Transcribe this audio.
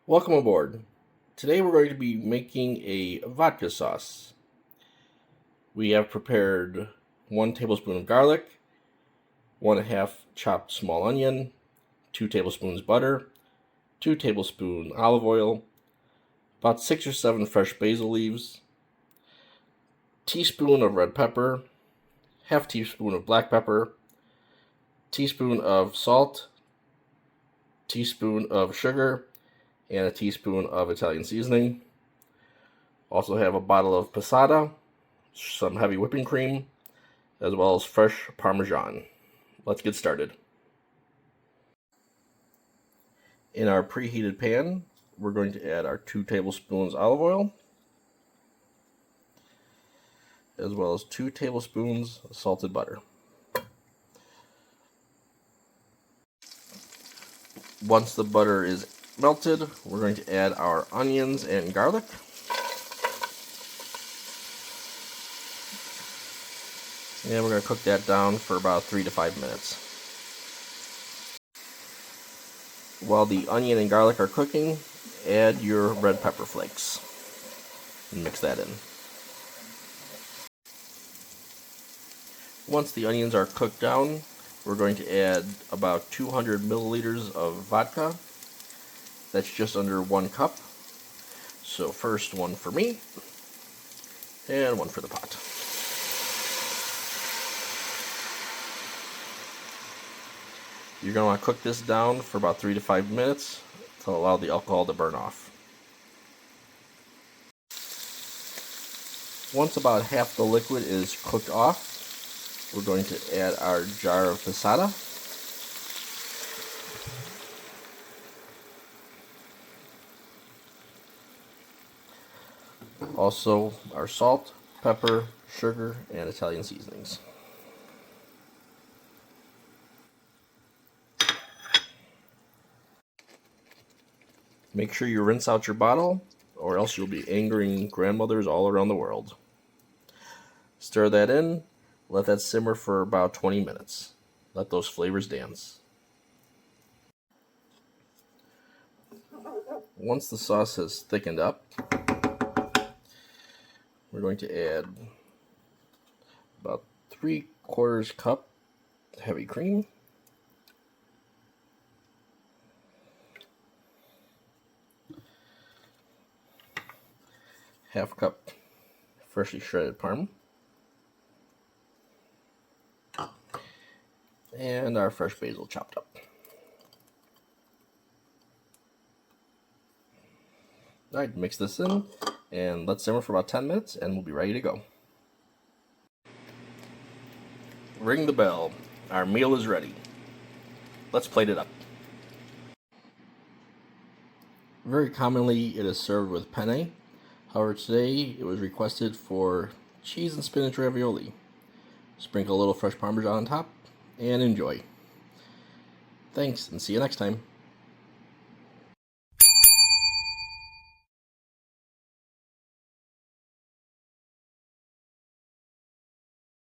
Welcome aboard. Today we're going to be making a vodka sauce. We have prepared 1 tablespoon of garlic, 1/2 chopped small onion, 2 tablespoons butter, 2 tablespoons olive oil, about 6 or 7 fresh basil leaves, teaspoon of red pepper, 1/2 teaspoon of black pepper, teaspoon of salt, teaspoon of sugar, and a teaspoon of Italian seasoning. Also have a bottle of passata, some heavy whipping cream, as well as fresh Parmesan. Let's get started. In our preheated pan, we're going to add our 2 tablespoons olive oil, as well as 2 tablespoons salted butter. Once the butter is melted, we're going to add our onions and garlic. And we're going to cook that down for about 3 to 5 minutes. While the onion and garlic are cooking, add your red pepper flakes and mix that in. Once the onions are cooked down, we're going to add about 200 milliliters of vodka. That's just under 1 cup. So first one for me, and one for the pot. You're going to want to cook this down for about 3 to 5 minutes to allow the alcohol to burn off. Once about half the liquid is cooked off, we're going to add our jar of passata. Also our salt, pepper, sugar, and Italian seasonings. Make sure you rinse out your bottle, or else you'll be angering grandmothers all around the world. Stir that in, let that simmer for about 20 minutes. Let those flavors dance. Once the sauce has thickened up, we're going to add about 3/4 cup heavy cream, half cup freshly shredded parm, and our fresh basil chopped up. Alright, mix this in and let simmer for about 10 minutes and we'll be ready to go. Ring the bell. Our meal is ready. Let's plate it up. Very commonly it is served with penne. However, today it was requested for cheese and spinach ravioli. Sprinkle a little fresh Parmesan on top and enjoy. Thanks, and see you next time.